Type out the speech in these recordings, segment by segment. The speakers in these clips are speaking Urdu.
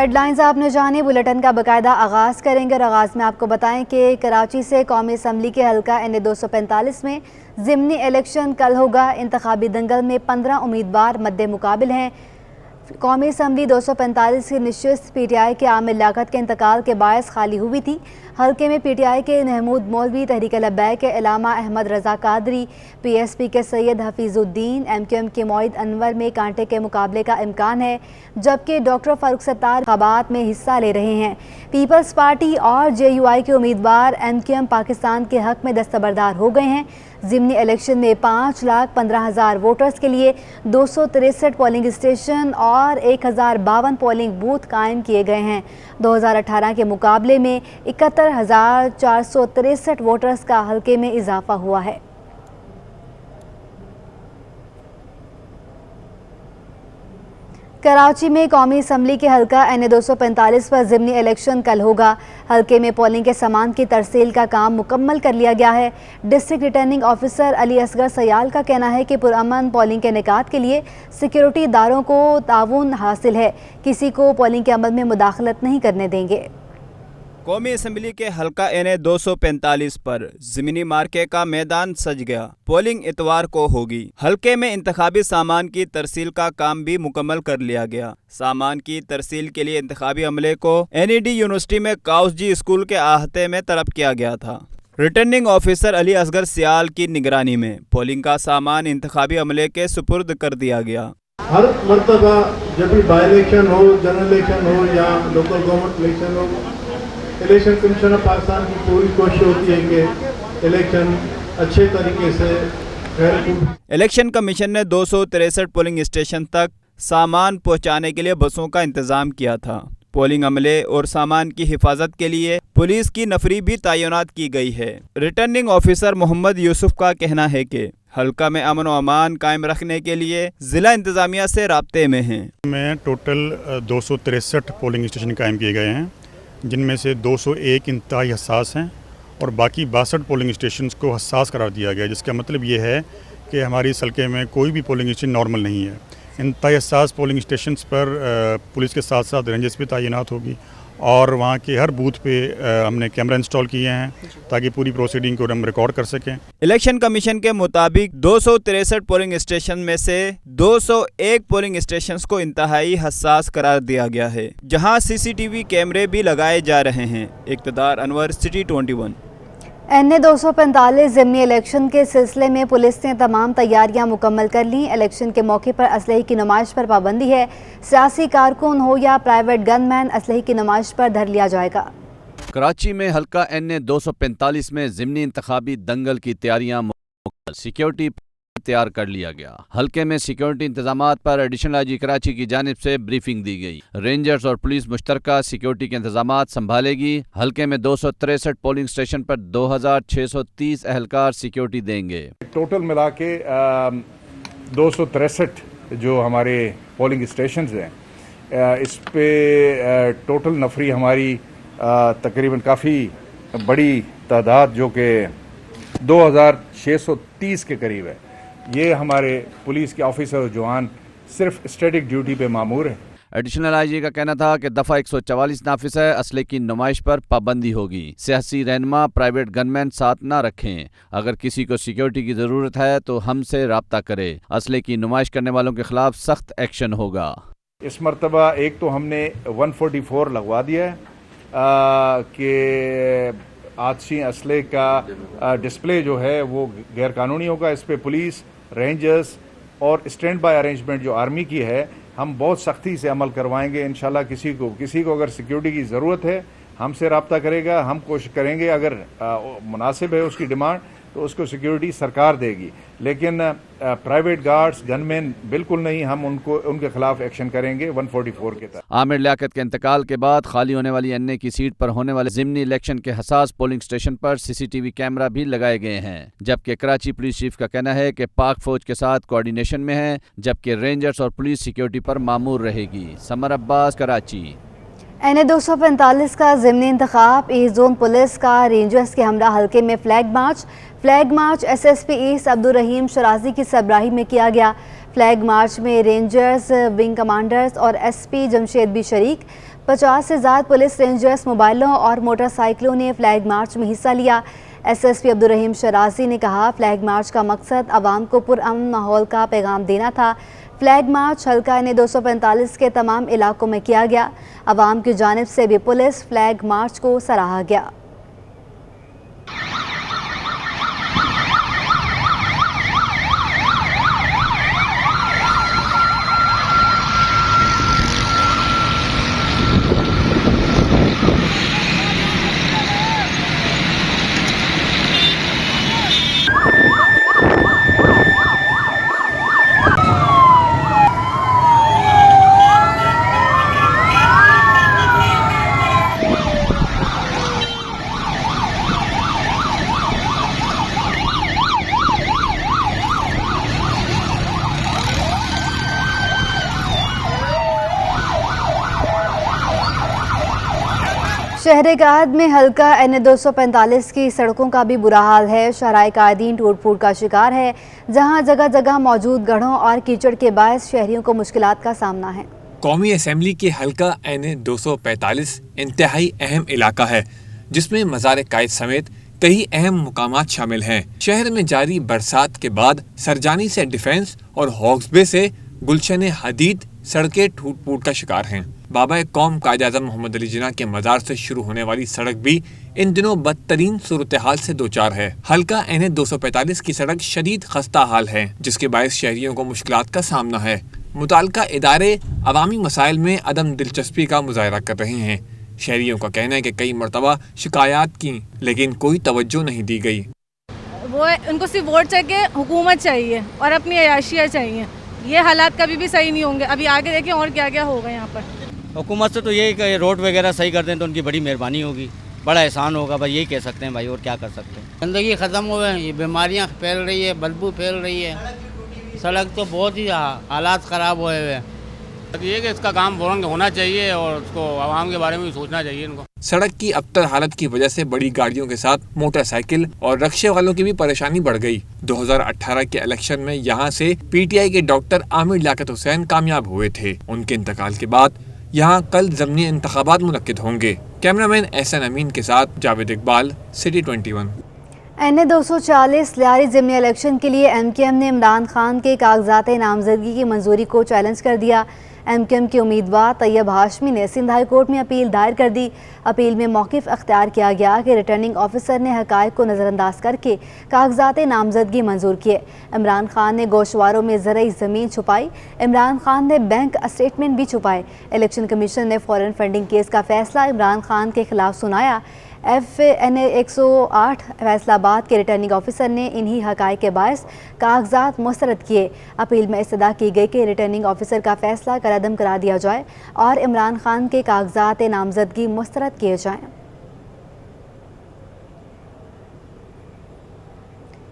ہیڈ لائنز آپ نے جانے، بلیٹن کا باقاعدہ آغاز کریں گے اور آغاز میں آپ کو بتائیں کہ کراچی سے قومی اسمبلی کے حلقہ NA-245 میں ضمنی الیکشن کل ہوگا۔ انتخابی دنگل میں 15 امیدوار مد مقابل ہیں۔ قومی اسمبلی 245 کی نشست پی ٹی آئی کے عامر لیاقت کے انتقال کے باعث خالی ہوئی تھی۔ حلقے میں پی ٹی آئی کے محمود مولوی، تحریک لبیک کے علامہ Ahmad Raza Qadri, P S P کے سید حفیظ الدین، MQM کے معید انور میں کانٹے کے مقابلے کا امکان ہے، جبکہ ڈاکٹر فاروق ستار انتخابات میں حصہ لے رہے ہیں۔ پیپلز پارٹی اور JUI کے امیدوار MQM پاکستان کے حق میں دستبردار ہو گئے ہیں۔ ضمنی الیکشن میں 5,15,000 ووٹرز کے لیے 263 پولنگ اسٹیشن اور 1,052 پولنگ بوتھ قائم کیے گئے ہیں۔ 2018 کے مقابلے میں 71,463 ووٹرز کا حلقے میں اضافہ ہوا ہے۔ کراچی میں قومی اسمبلی کے حلقہ NA-245 پر ضمنی الیکشن کل ہوگا۔ حلقے میں پولنگ کے سامان کی ترسیل کا کام مکمل کر لیا گیا ہے۔ District returning officer Ali Asghar سیال کا کہنا ہے کہ پرامن پولنگ کے انعقاد کے لیے سیکیورٹی اداروں کو تعاون حاصل ہے، کسی کو پولنگ کے عمل میں مداخلت نہیں کرنے دیں گے۔ قومی اسمبلی کے حلقہ NA-245 پر ضمنی مارکے کا میدان سج گیا۔ پولنگ اتوار کو ہوگی۔ حلقے میں انتخابی سامان کی ترسیل کا کام بھی مکمل کر لیا گیا۔ سامان کی ترسیل کے لیے انتخابی عملے کو NED یونیورسٹی میں کاؤس جی اسکول کے احاطے میں طلب کیا گیا تھا۔ ریٹرننگ آفیسر علی اصغر سیال کی نگرانی میں پولنگ کا سامان انتخابی عملے کے سپرد کر دیا گیا۔ ہر مرتبہ جب بھی بائی الیکشن ہو، جنرل الیکشن ہو یا لوکل گورنمنٹ الیکشن ہو، الیکشن کمیشن آف پاکستان کی پوری کوشش ہوتی ہے کہ الیکشن اچھے طریقے سے الیکشن کمیشن نے 263 پولنگ اسٹیشن تک سامان پہنچانے کے لیے بسوں کا انتظام کیا تھا۔ پولنگ عملے اور سامان کی حفاظت کے لیے پولیس کی نفری بھی تعینات کی گئی ہے۔ ریٹرننگ آفیسر محمد یوسف کا کہنا ہے کہ حلقہ میں امن و امان قائم رکھنے کے لیے ضلع انتظامیہ سے رابطے میں ہیں۔ میں ٹوٹل 263 پولنگ اسٹیشن قائم کیے گئے ہیں، جن میں سے 201 انتہائی حساس ہیں اور باقی 62 پولنگ اسٹیشنز کو حساس قرار دیا گیا، جس کا مطلب یہ ہے کہ ہماری اس حلقے میں کوئی بھی پولنگ اسٹیشن نارمل نہیں ہے۔ انتہائی حساس پولنگ اسٹیشنز پر پولیس کے ساتھ ساتھ رینجرز بھی تعینات ہوگی اور وہاں کے ہر بوتھ پہ ہم نے کیمرہ انسٹال کیے ہیں تاکہ پوری پروسیڈنگ کو ہم ریکارڈ کر سکیں۔ الیکشن کمیشن کے مطابق 263 پولنگ اسٹیشن میں سے 201 پولنگ اسٹیشنز کو انتہائی حساس قرار دیا گیا ہے، جہاں CCTV کیمرے بھی لگائے جا رہے ہیں۔ اقتدار انور، سٹی 21۔ NA-245 ضمنی الیکشن کے سلسلے میں پولیس نے تمام تیاریاں مکمل کر لیں۔ الیکشن کے موقع پر اسلحے کی نمائش پر پابندی ہے۔ سیاسی کارکن ہو یا پرائیویٹ گن مین، اسلحے کی نمائش پر دھر لیا جائے گا۔ کراچی میں حلقہ NA-245 میں ضمنی انتخابی دنگل کی تیاریاں مکمل، سیکیورٹی تیار کر لیا گیا۔ حلقے میں سیکیورٹی انتظامات پر ایڈیشنل IG کراچی کی جانب سے بریفنگ دی گئی۔ رینجرز اور پولیس مشترکہ سیکیورٹی کے انتظامات سنبھالے گی۔ حلقے میں 263 پولنگ اسٹیشن پر 2,630 اہلکار سیکیورٹی دیں گے۔ ٹوٹل ملا کے 263 جو ہمارے پولنگ اسٹیشنز ہیں، اس پہ ٹوٹل نفری ہماری تقریباً کافی بڑی تعداد جو کہ 2,630 کے قریب ہے۔ یہ ہمارے پولیس کے آفیسر اور جوان صرف اسٹیٹک ڈیوٹی پہ مامور ہیں۔ ایڈیشنل IG کا کہنا تھا کہ دفعہ 144 نافذ ہے، اسلحے کی نمائش پر پابندی ہوگی۔ سیاسی رہنما پرائیویٹ گن مین ساتھ نہ رکھیں۔ اگر کسی کو سیکیورٹی کی ضرورت ہے تو ہم سے رابطہ کرے۔ اسلحے کی نمائش کرنے والوں کے خلاف سخت ایکشن ہوگا۔ اس مرتبہ ایک تو ہم نے 144 لگوا دیا ہے کہ آتشی اسلحے کا ڈسپلے جو ہے وہ غیر قانونی ہوگا۔ اس پہ پولیس، رینجرز اور اسٹینڈ بائی ارینجمنٹ جو آرمی کی ہے، ہم بہت سختی سے عمل کروائیں گے۔ انشاءاللہ کسی کو اگر سیکیورٹی کی ضرورت ہے ہم سے رابطہ کرے گا، ہم کوشش کریں گے، اگر مناسب ہے اس کی ڈیمانڈ تو اس کو سیکیورٹی سرکار دے گی، لیکن پرائیویٹ گارڈز، گن مین بالکل نہیں، ہم ان کے خلاف ایکشن کریں گے 144 کے تحت۔ عامر لیاقت کے انتقال کے بعد خالی ہونے والی NA کی سیٹ پر ہونے والے ضمنی الیکشن کے حساس پولنگ اسٹیشن پر CCTV کیمرہ بھی لگائے گئے ہیں، جبکہ کراچی پولیس چیف کا کہنا ہے کہ پاک فوج کے ساتھ کوارڈینیشن میں ہے، جبکہ رینجرز اور پولیس سیکیورٹی پر مامور رہے گی۔ سمر عباس، کراچی۔ NA-245 کا ضمنی انتخاب ایسٹ زون پولیس کا رینجرز کے ہمراہ حلقے میں flag march SSP east Abdul Rahim Shirazi کی سربراہی میں کیا گیا۔ فلیگ مارچ میں رینجرز ونگ کمانڈرز اور SP جمشید بھی شریک۔ 50 سے زائد پولیس رینجرز، موبائلوں اور موٹر سائیکلوں نے فلیگ مارچ میں حصہ لیا۔ SSP عبدالرحیم شرازی نے کہا فلیگ مارچ کا مقصد عوام کو پرامن ماحول کا پیغام دینا تھا۔ فلیگ مارچ حلقہ N 245 کے تمام علاقوں میں کیا گیا۔ عوام کی جانب سے بھی پولیس فلیگ مارچ کو سراہا گیا۔ شہر قائد میں حلقہ N 245 کی سڑکوں کا بھی برا حال ہے۔ شہرائے قائدین ٹوٹ پھوٹ کا شکار ہے، جہاں جگہ جگہ موجود گڑھوں اور کیچڑ کے باعث شہریوں کو مشکلات کا سامنا ہے۔ قومی اسمبلی کے حلقہ N 245 انتہائی اہم علاقہ ہے، جس میں مزار قائد سمیت کئی اہم مقامات شامل ہیں۔ شہر میں جاری برسات کے بعد سرجانی سے ڈیفنس اور ہاکس بے سے گلشن حدید سڑکیں ٹوٹ پھوٹ کا شکار ہیں۔ بابا قوم قائد اعظم محمد علی جناح کے مزار سے شروع ہونے والی سڑک بھی ان دنوں بدترین صورتحال سے دوچار ہے۔ حلقہ N 245 کی سڑک شدید خستہ حال ہے، جس کے باعث شہریوں کو مشکلات کا سامنا ہے۔ متعلقہ ادارے عوامی مسائل میں عدم دلچسپی کا مظاہرہ کر رہے ہیں۔ شہریوں کا کہنا ہے کہ کئی مرتبہ شکایات کی لیکن کوئی توجہ نہیں دی گئی۔ وہ ان کو صرف ووٹ چاہیے، حکومت چاہیے اور اپنی عیاشیاں چاہیے۔ یہ حالات کبھی بھی صحیح نہیں ہوں گے۔ ابھی آگے دیکھیں اور کیا کیا ہوگا یہاں پر۔ حکومت سے تو یہی کہ روڈ وغیرہ صحیح کر دیں تو ان کی بڑی مہربانی ہوگی، بڑا احسان ہوگا، بھائی یہی کہہ سکتے ہیں بھائی، اور کیا کر سکتے ہیں۔ گندگی ختم ہوئے، یہ بیماریاں پھیل رہی ہے، بدبو پھیل رہی ہے، سڑک تو بہت ہی حالات خراب ہوئے ہوئے ہیں۔ یہ کہ اس کا کام فوراً ہونا چاہیے اور اس کو عوام کے بارے میں بھی سوچنا چاہیے ان کو۔ سڑک کی ابتر حالت کی وجہ سے بڑی گاڑیوں کے ساتھ موٹر سائیکل اور رکشے والوں کی بھی پریشانی بڑھ گئی۔ 2018 کے الیکشن میں یہاں سے PTI کے ڈاکٹر عامر لیاقت حسین کامیاب ہوئے تھے۔ ان کے انتقال کے بعد یہاں کل ضمنی انتخابات منعقد ہوں گے۔ کیمرامین احسن امین کے ساتھ جاوید اقبال، سٹی 21۔ N 240 لیاری ضمنی الیکشن کے لیے MKM نے عمران خان کے کاغذات نامزدگی کی منظوری کو چیلنج کر دیا۔ MKM کے امیدوار طیب ہاشمی نے سندھ ہائی کورٹ میں اپیل دائر کر دی۔ اپیل میں موقف اختیار کیا گیا کہ ریٹرننگ آفیسر نے حقائق کو نظر انداز کر کے کاغذات نامزدگی منظور کیے۔ عمران خان نے گوشواروں میں زرعی زمین چھپائی۔ عمران خان نے بینک اسٹیٹمنٹ بھی چھپائے۔ الیکشن کمیشن نے فورن فنڈنگ کیس کا فیصلہ عمران خان کے خلاف سنایا۔ FN 108 فیصلہ آباد کے ریٹرننگ آفیسر نے انہی حقائق کے باعث کاغذات مسترد کیے۔ اپیل میں استدعا کی گئی کہ ریٹرننگ آفیسر کا فیصلہ کالعدم کرا دیا جائے اور عمران خان کے کاغذات نامزدگی مسترد کیے جائیں۔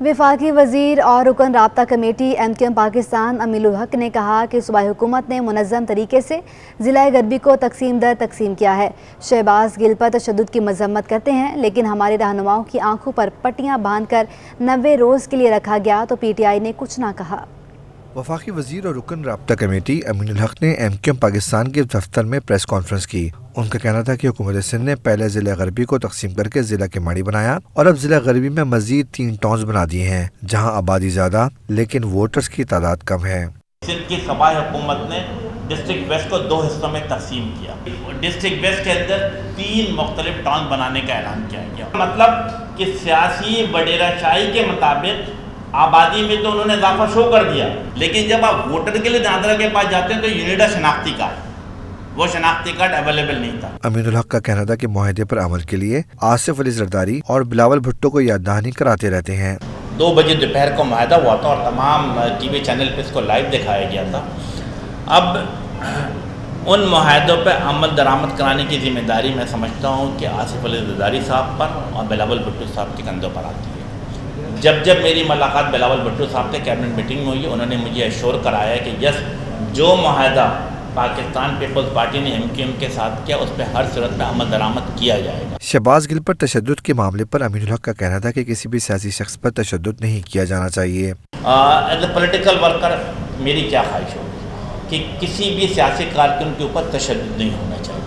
وفاقی وزیر اور رکن رابطہ کمیٹی MKM پاکستان امین الحق نے کہا کہ صوبائی حکومت نے منظم طریقے سے ضلع غربی کو تقسیم در تقسیم کیا ہے۔ شہباز گل پر تشدد کی مذمت کرتے ہیں، لیکن ہمارے رہنماؤں کی آنکھوں پر پٹیاں باندھ کر 90 روز کے لیے رکھا گیا تو PTI نے کچھ نہ کہا۔ وفاقی وزیر اور رکن رابطہ کمیٹی امین الحق نے MKM پاکستان کے دفتر میں پریس کانفرنس کی۔ ان کا کہنا تھا کہ حکومت سندھ نے پہلے ضلع غربی کو تقسیم کر کے ضلع کے ماڑی بنایا اور اب ضلع غربی میں مزید 3 ٹاؤنز بنا دیے ہیں جہاں آبادی زیادہ لیکن ووٹرز کی تعداد کم ہے۔ سندھ کی صوبائی حکومت نے ڈسٹرکٹ ویسٹ کو 2 حصوں میں تقسیم کیا۔ ڈسٹرکٹ ویسٹ کے اندر 3 مختلف ٹاؤن بنانے کا اعلان کیا گیا۔ مطلب کہ سیاسی وڈیرہ شاہی کے مطابق آبادی میں تو انہوں نے اضافہ شو کر دیا، لیکن جب آپ ووٹر کے لیے نادرا کے پاس جاتے ہیں تو یونیڈا شناختی کارڈ، وہ شناختی کارڈ اویلیبل نہیں تھا۔ امین الحق کا کہنا تھا کہ معاہدے پر عمل کے لیے آصف علی زرداری اور بلاول بھٹو کو یاد دہانی کراتے رہتے ہیں۔ 2 بجے دوپہر کو معاہدہ ہوا تھا اور تمام ٹی وی چینل پہ اس کو لائیو دکھایا گیا تھا۔ اب ان معاہدوں پہ عمل درآمد کرانے کی ذمہ داری میں سمجھتا ہوں کہ آصف علی زرداری صاحب پر اور بلاول بھٹو صاحب کے کندھوں پر آتی ہے۔ جب میری ملاقات بلاول بھٹو صاحب سے کیبنٹ میٹنگ میں ہوئی، انہوں نے مجھے ایشور کرایا کہ یس، جو معاہدہ پاکستان پیپلز پارٹی نے MKM کے ساتھ کیا اس پہ ہر صورت میں عمل درآمد کیا جائے گا۔ شہباز گل پر تشدد کے معاملے پر امین الحق کا کہنا تھا کہ کسی بھی سیاسی شخص پر تشدد نہیں کیا جانا چاہیے۔ ایز اے پولیٹیکل ورکر میری کیا خواہش ہوگی کہ کسی بھی سیاسی کارکن کے اوپر تشدد نہیں ہونا چاہیے۔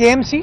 KMC